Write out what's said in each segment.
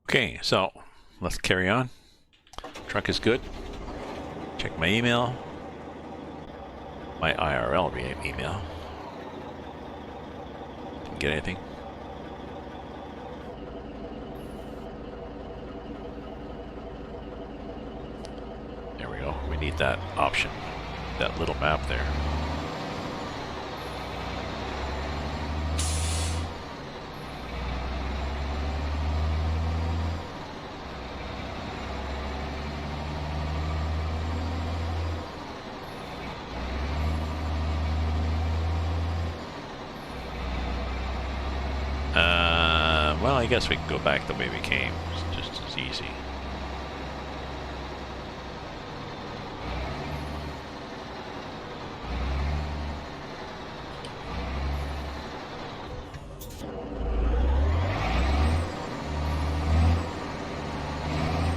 Okay, so let's carry on. Truck is good. Check my email. My IRL email. Didn't get anything. There we go. We need that option, that little map there. Well, I guess we can go back the way we came. It's just as easy.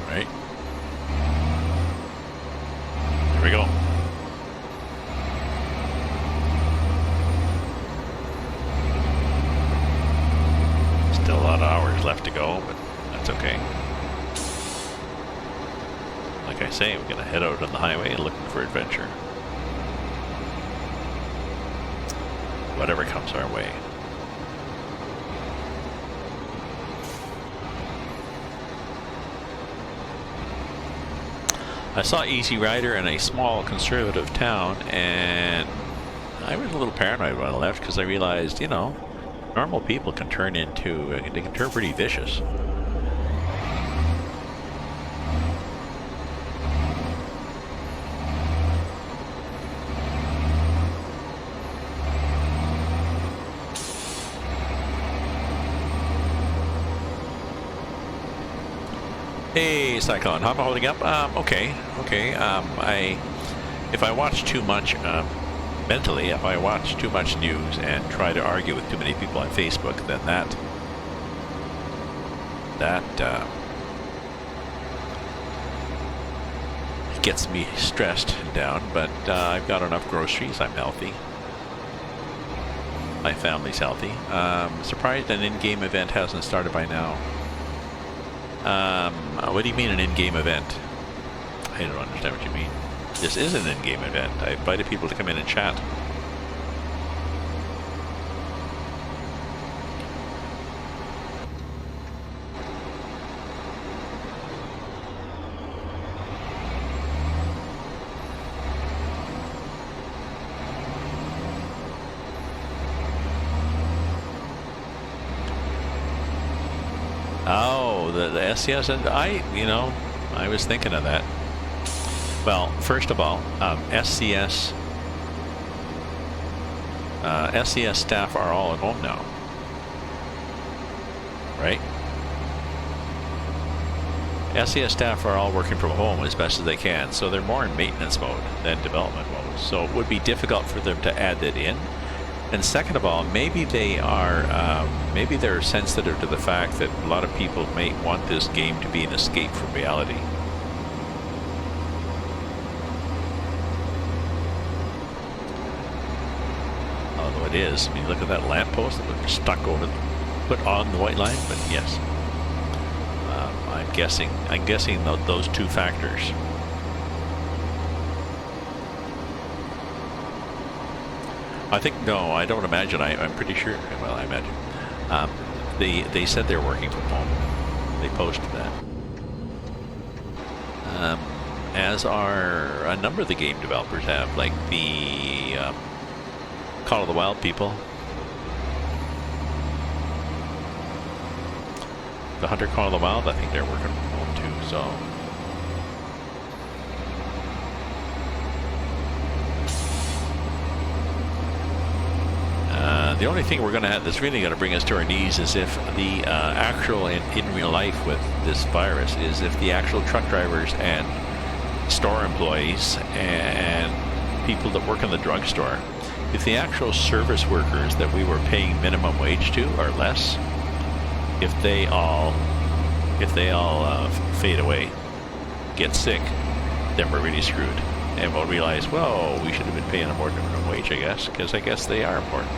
Right? Here we go. Still a lot of hours left to go, but that's okay. Like I say, we're gonna head out on the highway looking for adventure. Whatever comes our way. I saw Easy Rider in a small conservative town, and I was a little paranoid when I left because I realized, you know, normal people can turn into, they can turn pretty vicious. Hey, Cyclone, how am I holding up? Okay. If I watch too much, mentally, if I watch too much news and try to argue with too many people on Facebook, then that gets me stressed and down. But I've got enough groceries. I'm healthy. My family's healthy. Surprised an in-game event hasn't started by now. What do you mean an in-game event? I don't understand what you mean. This is an in-game event. I invited people to come in and chat. Oh, the SCS, and I was thinking of that. Well, first of all, SCS staff are all at home now, right? SCS staff are all working from home as best as they can, so they're more in maintenance mode than development mode. So it would be difficult for them to add that in. And second of all, maybe they are, maybe they're sensitive to the fact that a lot of people may want this game to be an escape from reality. Although it is. I mean, look at that lamppost that was stuck over, put on the white line. But yes, I'm guessing those two factors. I think, no, I don't imagine. I'm pretty sure. Well, I imagine. They said they're working from home. They posted that. As are a number of the game developers have, like the Call of the Wild people. The Hunter Call of the Wild, I think they're working from home too, so. The only thing we're going to have that's really going to bring us to our knees is if the actual, in real life with this virus, is if the actual truck drivers and store employees and people that work in the drugstore, if the actual service workers that we were paying minimum wage to or less, if they all fade away, get sick, then we're really screwed. And we'll realize, well, we should have been paying them more than minimum wage, I guess, because I guess they are important.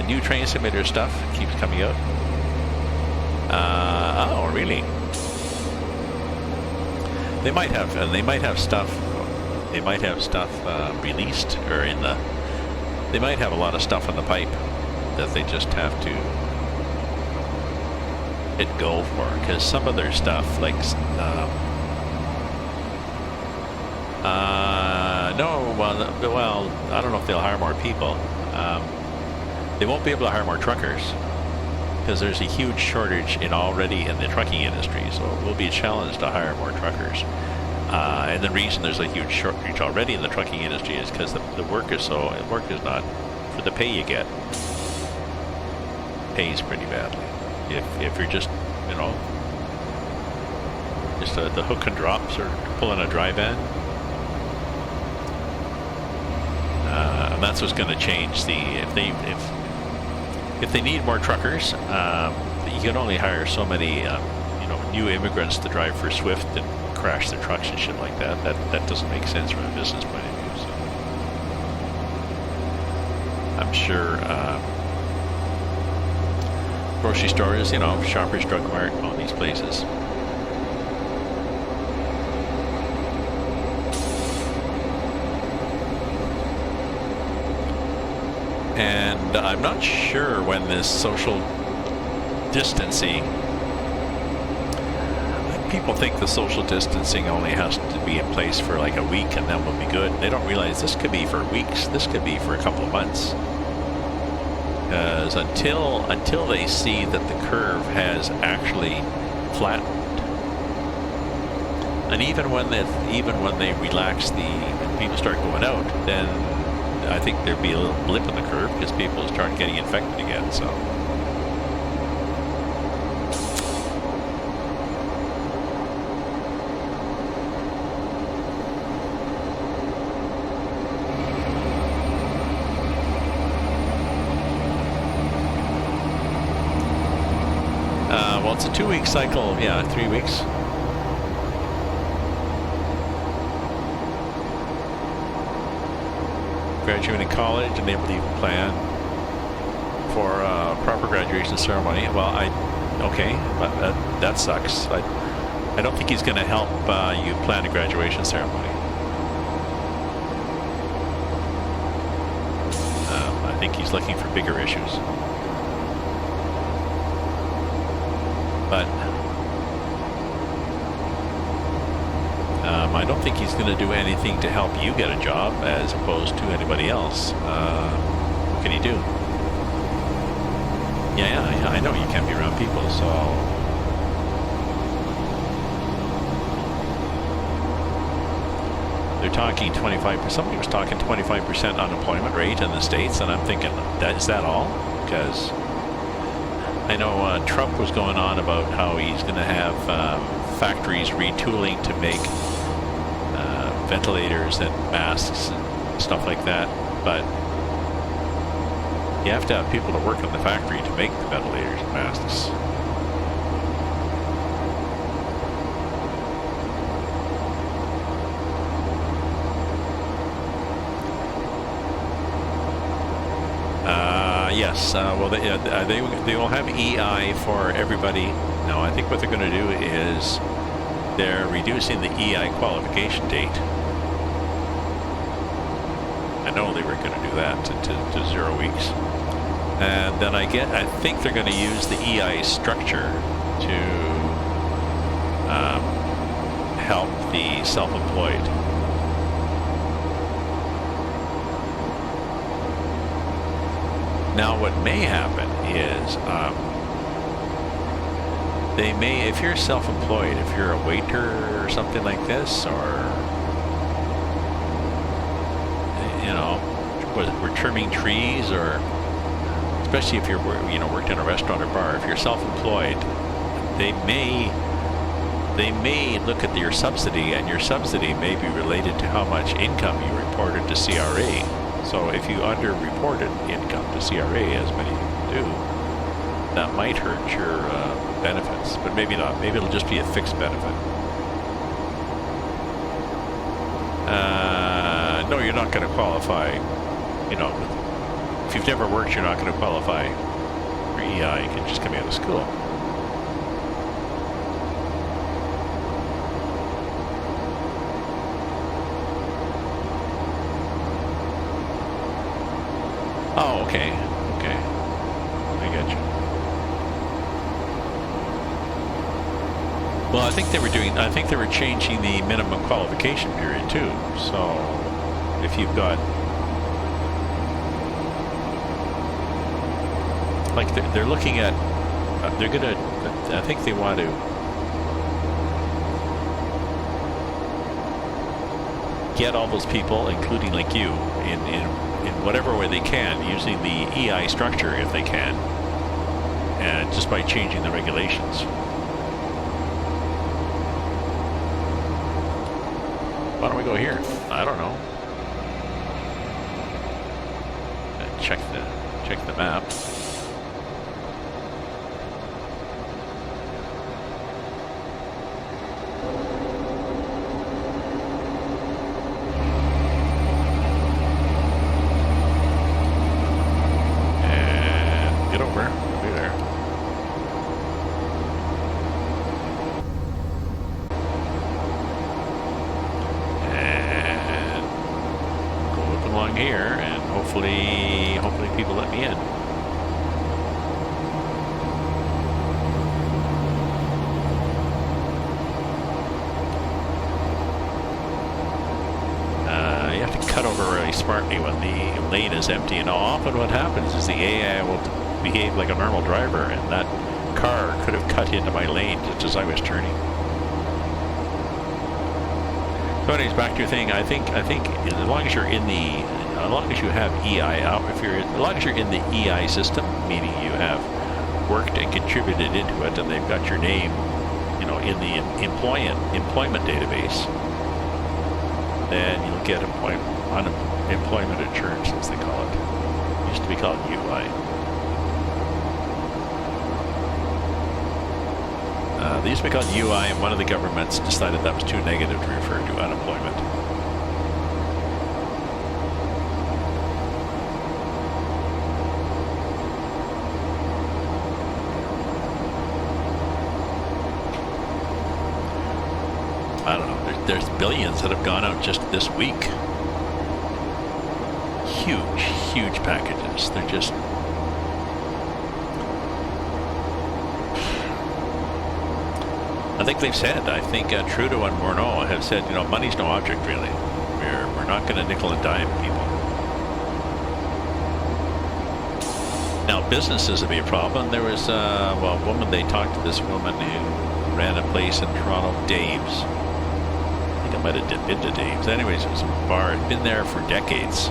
New train simulator stuff keeps coming out. Oh, really? They might have, and they might have stuff. They might have stuff released, or in the. They might have a lot of stuff in the pipe that they just have to hit go for, because some of their stuff, like, no, well, I don't know if they'll hire more people. They won't be able to hire more truckers, because there's a huge shortage already in the trucking industry, so it will be a challenge to hire more truckers. And the reason there's a huge shortage already in the trucking industry is because the work is not, for the pay you get, pays pretty badly. If you're just, just the hook and drops or pulling a dry van. And that's what's going to change if they need more truckers, you can only hire so many, new immigrants to drive for Swift and crash their trucks and shit like that. That doesn't make sense from a business point of view. So I'm sure grocery stores, Shoppers Drug Mart, all these places. And I'm not sure when this social distancing, people think the social distancing only has to be in place for like a week and then we'll be good. They don't realize this could be for weeks, this could be for a couple of months. Because until they see that the curve has actually flattened, and even when they relax people start going out, then I think there'd be a little blip in the curve because people start getting infected again. So well, it's a 2-week cycle. Yeah, 3 weeks. Graduating college, and they believe plan for a proper graduation ceremony. Well, but that sucks. I don't think he's going to help you plan a graduation ceremony. I think he's looking for bigger issues. But I don't think he's going to do anything to help you get a job as opposed to anybody else. What can he do? Yeah, I know you can't be around people, so... They're talking 25%. Somebody was talking 25% unemployment rate in the States, and I'm thinking, is that all? Because I know Trump was going on about how he's going to have factories retooling to make ventilators and masks and stuff like that, but you have to have people to work in the factory to make the ventilators and masks. Yes, well, they will have EI for everybody. No, I think what they're going to do is they're reducing the EI qualification date. I know they were going to do that to 0 weeks. And then I think they're going to use the EI structure to help the self-employed. Now, what may happen is they may, if you're self-employed, if you're a waiter or something like this, or we're trimming trees, or especially if you're worked in a restaurant or bar, if you're self-employed, they may look at your subsidy, and your subsidy may be related to how much income you reported to CRA. So if you under-reported income to CRA, as many do, that might hurt your benefits, but maybe not. Maybe it'll just be a fixed benefit. No, you're not going to qualify. If you've never worked, you're not going to qualify for EI. You can just come out of school. Oh, okay. Okay. I get you. Well, I think they were changing the minimum qualification period too. So if you've got, like, they're looking at, they're gonna, I think they want to get all those people, including like you, in whatever way they can, using the EI structure if they can, and just by changing the regulations. Why don't we go here? I don't know. Check the map. And get over. We'll be there. Here, and hopefully people let me in. You have to cut over really smartly when the lane is empty, and often what happens is the AI will behave like a normal driver, and that car could have cut into my lane just as I was turning. So anyways, back to your thing. I think as long as you're in the, as long as you have EI out, as long as you're in the EI system, meaning you have worked and contributed into it, and they've got your name, in the employment database, then you'll get unemployment insurance, as they call it. It used to be called UI. They used to be called UI, and one of the governments decided that was too negative to refer to unemployment. I don't know. There's billions that have gone out just this week. Huge packages. They're just... I think they've said, Trudeau and Morneau have said, money's no object, really. We're not going to nickel and dime people. Now, businesses would be a problem. There was, a woman, they talked to this woman who ran a place in Toronto, Dave's. I think I might have been to Dave's. Anyways, it was a bar. It'd been there for decades.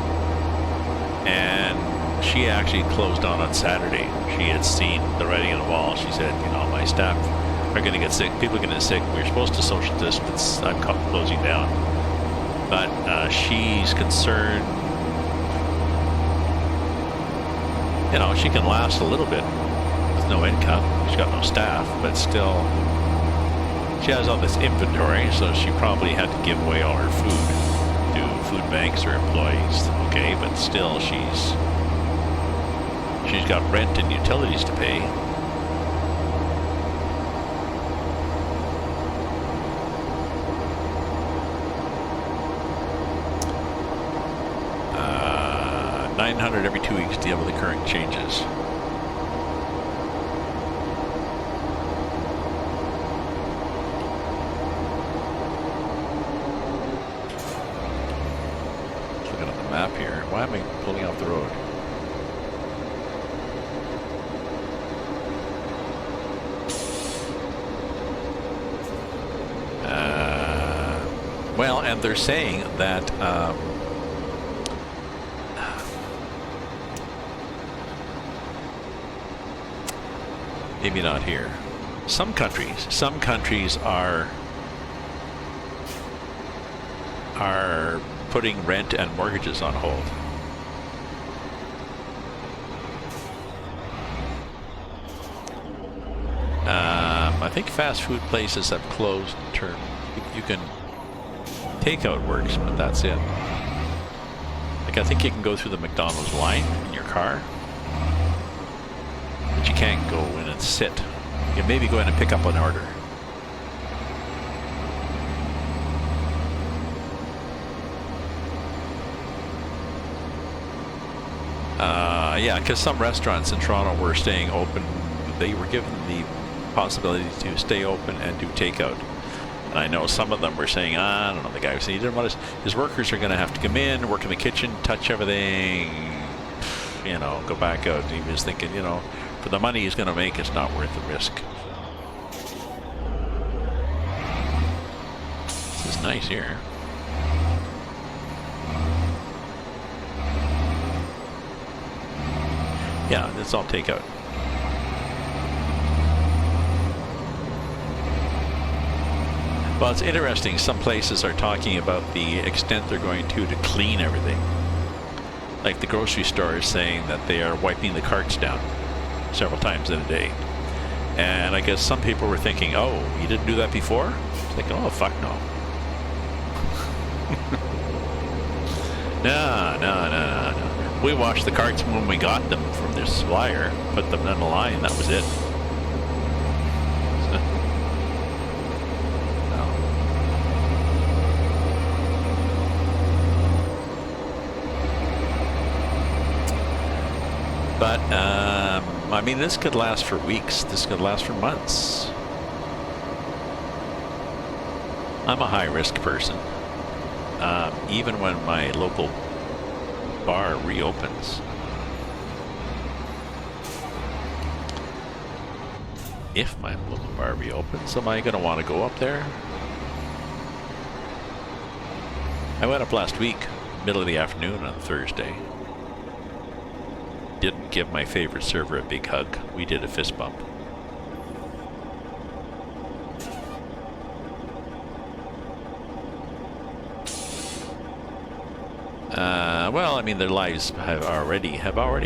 And she actually closed on Saturday. She had seen the writing on the wall. She said, my staff are going to get sick. People are going to get sick. We're supposed to social distance. I'm closing down. But she's concerned, she can last a little bit with no income. She's got no staff, but still, she has all this inventory, so she probably had to give away all her food to food banks or employees. Okay, but still, she's got rent and utilities to pay. $900 every 2 weeks to deal with the current changes. Looking at the map here. Why am I pulling off the road? Well, and they're saying that maybe not here. Some countries are putting rent and mortgages on hold. I think fast food places have closed in term. You can takeout works, but that's it. Like, I think you can go through the McDonald's line in your car, but you can't go in and sit. You can maybe go in and pick up an order. Yeah, because some restaurants in Toronto were staying open. They were given the possibility to stay open and do takeout. And I know some of them were saying, I don't know, the guy was saying he didn't want his workers are going to have to come in, work in the kitchen, touch everything, you know, go back out. He was thinking, you know, for the money he's going to make, it's not worth the risk. This is nice here. Yeah, it's all takeout. Well, it's interesting. Some places are talking about the extent they're going to clean everything. Like the grocery store is saying that they are wiping the carts down several times in a day. And I guess some people were thinking, oh, you didn't do that before? It's like, oh, fuck no. No. We washed the carts when we got them from their supplier, put them in the line, that was it. But, I mean, this could last for weeks. This could last for months. I'm a high-risk person. Even when my local bar reopens. If my local bar reopens, am I going to want to go up there? I went up last week, middle of the afternoon on Thursday. Didn't give my favorite server a big hug. We did a fist bump. Well, I mean, their lives have already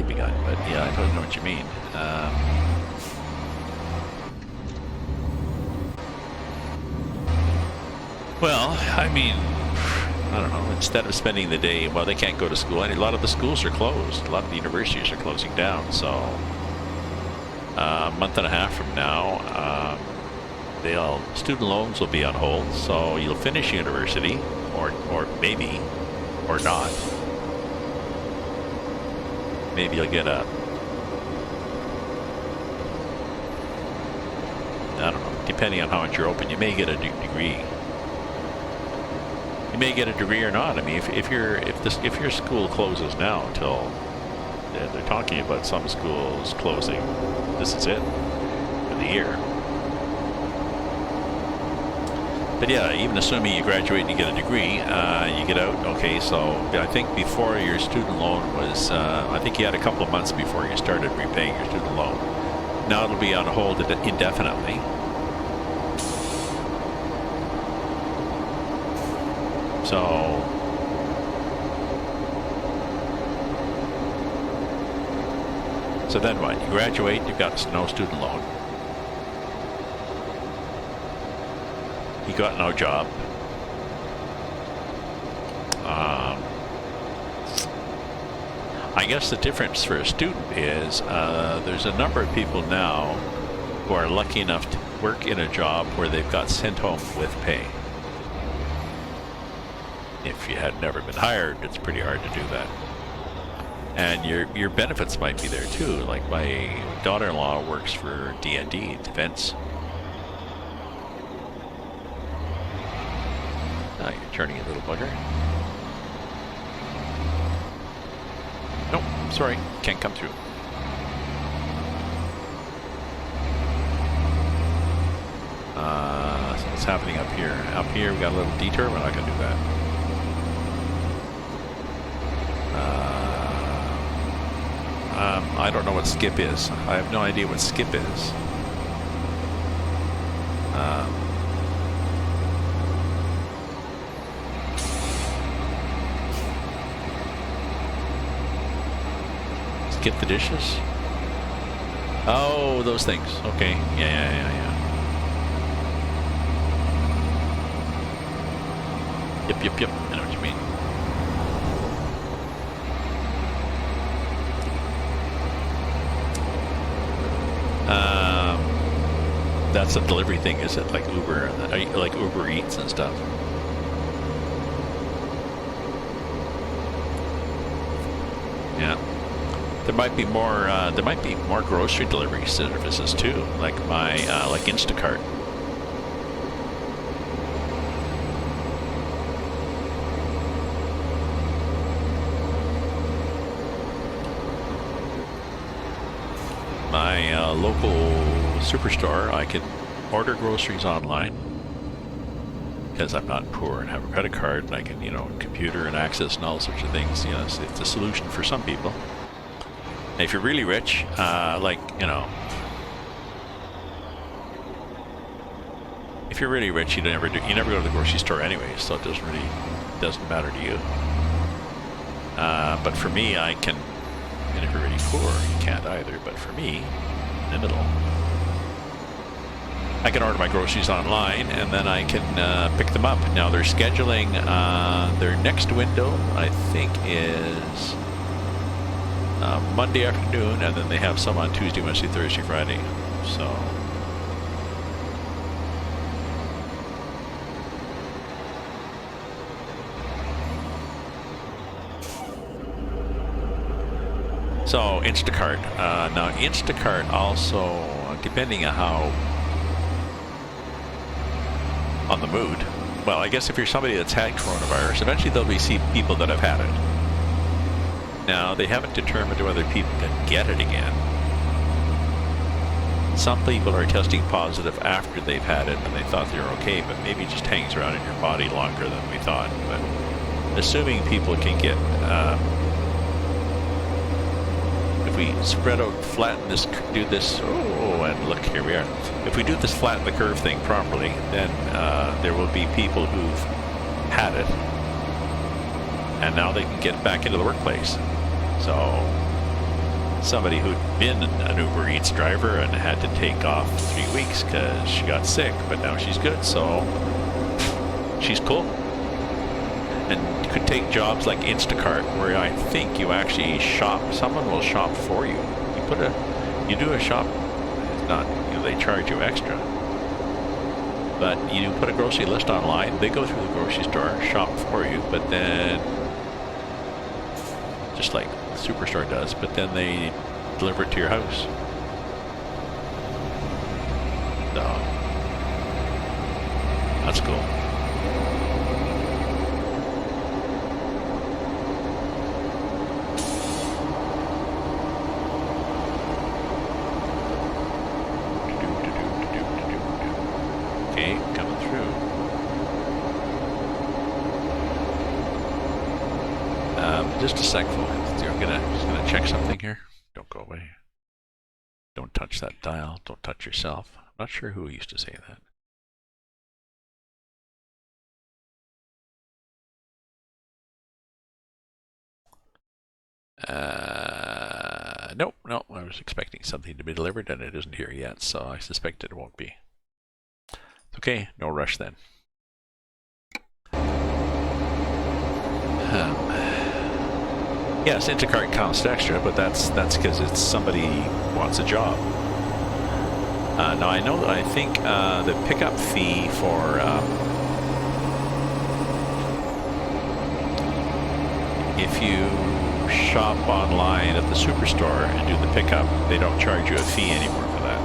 begun, but yeah, I don't know what you mean. Well, I mean, I don't know. Instead of spending the day, well, they can't go to school. A lot of the schools are closed. A lot of the universities are closing down. So, a month and a half from now, student loans will be on hold. So you'll finish university, or maybe, or not. Maybe you'll get I don't know, depending on how much you're open, you may get a degree. You may get a degree or not. I mean, if your school closes now until they're talking about some schools closing, this is it for the year. But yeah, even assuming you graduate and you get a degree, you get out. Okay, so I think before your student loan was, I think you had a couple of months before you started repaying your student loan. Now it'll be on hold indefinitely. So then what? You graduate, you've got no student loan. You got no job. I guess the difference for a student is there's a number of people now who are lucky enough to work in a job where they've got sent home with pay. If you had never been hired, it's pretty hard to do that. And your benefits might be there too. Like my daughter-in-law works for D&D, Defense. Oh, you're turning a little bugger. Nope, sorry, can't come through. So what's happening up here? Up here we got a little detour, we're not gonna do that. I don't know what skip is. I have no idea what skip is. Skip the dishes? Oh, those things. Okay. Yeah. Yep. I know what you mean. That's a delivery thing, is it? Like Uber, like Uber Eats and stuff. Yeah. There might be more. There might be more grocery delivery services too, like like Instacart. My local superstore, I can order groceries online because I'm not poor and have a credit card, and I can, computer and access and all sorts of things. It's a solution for some people. And if you're really rich, if you're really rich, you never go to the grocery store anyway, so it doesn't matter to you. But for me, I can. And if you're really poor, you can't either. But for me, in the middle, I can order my groceries online, and then I can pick them up. Now they're scheduling their next window, I think, is Monday afternoon, and then they have some on Tuesday, Wednesday, Thursday, Friday. So Instacart. Now Instacart also, depending on on the mood. Well, I guess if you're somebody that's had coronavirus, eventually there'll be people that have had it. Now they haven't determined whether people can get it again. Some people are testing positive after they've had it and they thought they were okay, but maybe it just hangs around in your body longer than we thought. But assuming people can get we spread out, flatten this, do this, and look, here we are. If we do this flatten the curve thing properly, then there will be people who've had it, and now they can get back into the workplace. So somebody who'd been an Uber Eats driver and had to take off 3 weeks because she got sick, but now she's good, so she's cool. And could take jobs like Instacart, where I think you actually shop. Someone will shop for you. You do a shop. It's not, they charge you extra. But you put a grocery list online. They go through the grocery store, shop for you, but then just like the Superstore does. But then they deliver it to your house. So that's cool. Just a sec, folks. I'm just gonna check something here. Don't go away. Don't touch that dial. Don't touch yourself. I'm not sure who used to say that. Nope. I was expecting something to be delivered, and it isn't here yet, so I suspect it won't be. Okay, no rush then. Yes, Instacart costs extra, but that's because it's somebody wants a job. Now I think the pickup fee for if you shop online at the Superstore and do the pickup, they don't charge you a fee anymore for that.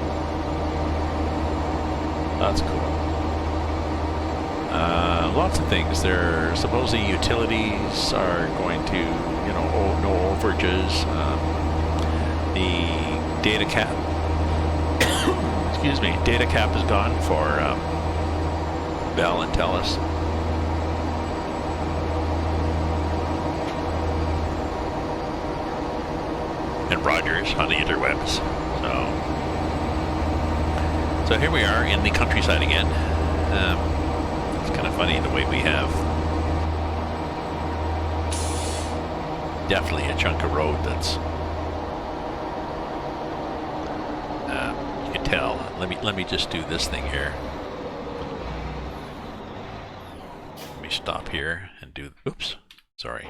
That's cool. Lots of things. There supposedly utilities are going to, no overages. The data cap, excuse me, data cap is gone for Bell and Telus. And Rogers on the interwebs. So here we are in the countryside again. It's kind of funny the way we have definitely a chunk of road that's you can tell. Let me just do this thing here. Let me stop here and do. Oops, sorry.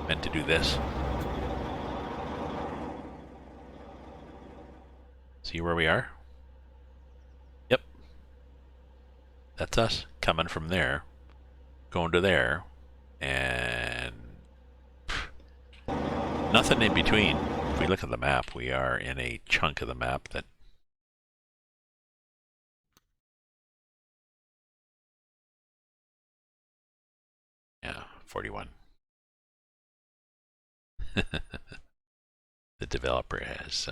Meant to do this. See where we are? Yep. That's us coming from there, going to there, and nothing in between. we look at the map, we are in a chunk of the map that yeah, 41. The developer has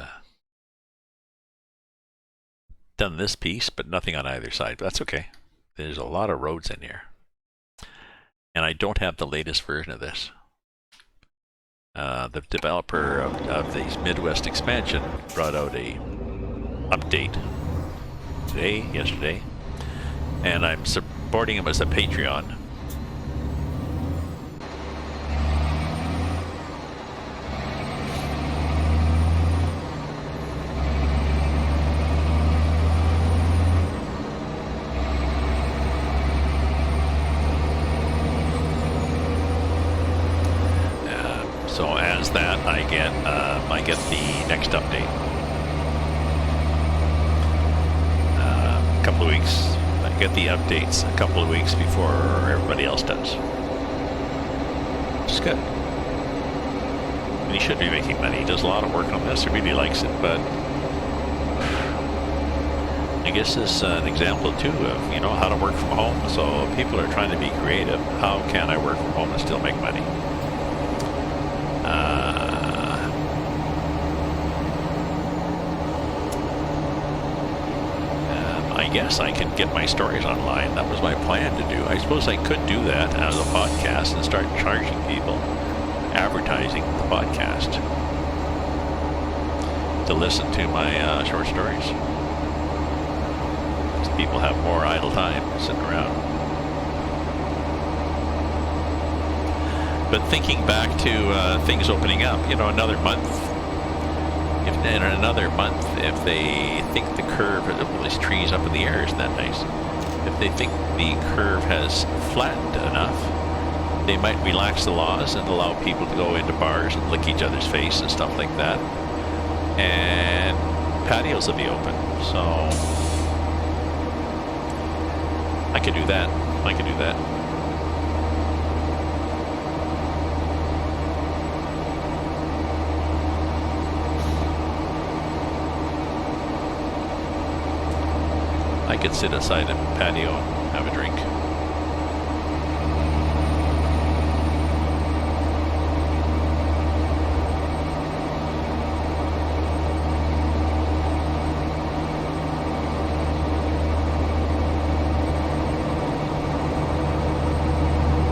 done this piece, but nothing on either side. But that's okay. There's a lot of roads in here. And I don't have the latest version of this. The developer of the Midwest expansion brought out a update yesterday, and I'm supporting him as a Patreon. So as that, I get the next update. A couple of weeks. I get the updates a couple of weeks before everybody else does. It's good. And he should be making money. He does a lot of work on this. He really likes it, but I guess this is an example too of, you know, how to work from home. So people are trying to be creative. How can I work from home and still make money? I guess I can get my stories online. That was my plan to do. I suppose I could do that as a podcast and start charging people, advertising the podcast to listen to my short stories. Because people have more idle time sitting around. But thinking back to things opening up, you know, another month. In another month, if they think the curve, well, these trees up in the air, isn't that nice? If they think the curve has flattened enough, they might relax the laws and allow people to go into bars and lick each other's face and stuff like that. And patios will be open. So I could do that. I could do that. I could sit outside a patio and have a drink.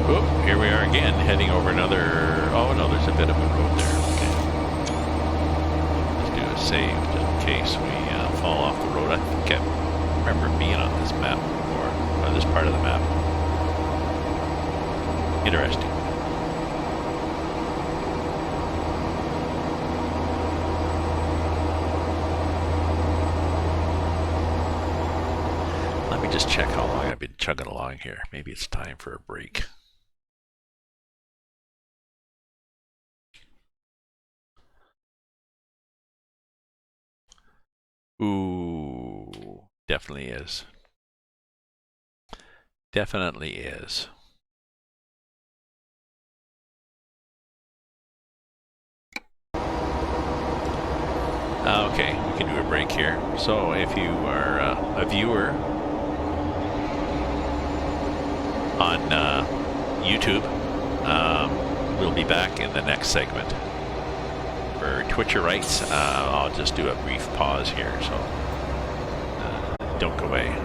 Oh, here we are again, heading over another... Oh, no, there's a bit of a road there. Okay. Let's do a save just in case we fall off the road. I think I remember being on this map before, or this part of the map. Interesting. Let me just check how long I've been chugging along here. Maybe it's time for a break. Ooh. Definitely is. Definitely is. Okay, we can do a break here. So if you are a viewer on YouTube, we'll be back in the next segment. For Twitcherites, I'll just do a brief pause here. So don't go away.